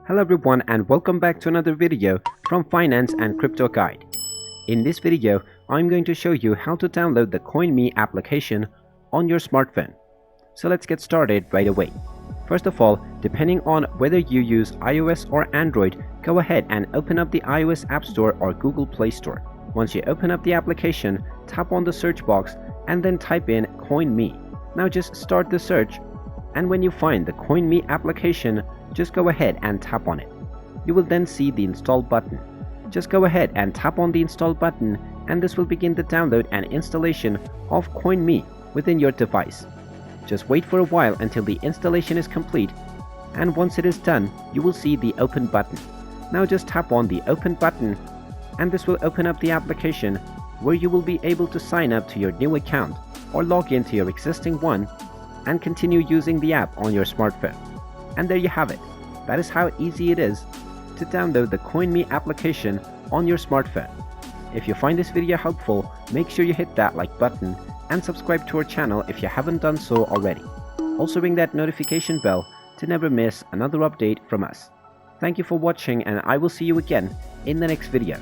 Hello everyone and welcome back to another video from Finance and Crypto Guide. In this video, I'm going to show you how to download the Coinme application on your smartphone. So let's get started right away. First of all, depending on whether you use iOS or Android, go ahead and open up the iOS App Store or Google Play Store. Once you open up the application, tap on the search box and then type in Coinme. Now just start the search, and when you find the Coinme application, just go ahead and tap on it. You will then see the install button. Just go ahead and tap on the install button and this will begin the download and installation of Coinme within your device. Just wait for a while until the installation is complete, and once it is done, you will see the open button. Now just tap on the open button and this will open up the application where you will be able to sign up to your new account or log into your existing one and continue using the app on your smartphone. And there you have it. That is how easy it is to download the Coinme application on your smartphone. If you find this video helpful, make sure you hit that like button and subscribe to our channel if you haven't done so already. Also ring that notification bell to never miss another update from us. Thank you for watching and I will see you again in the next video.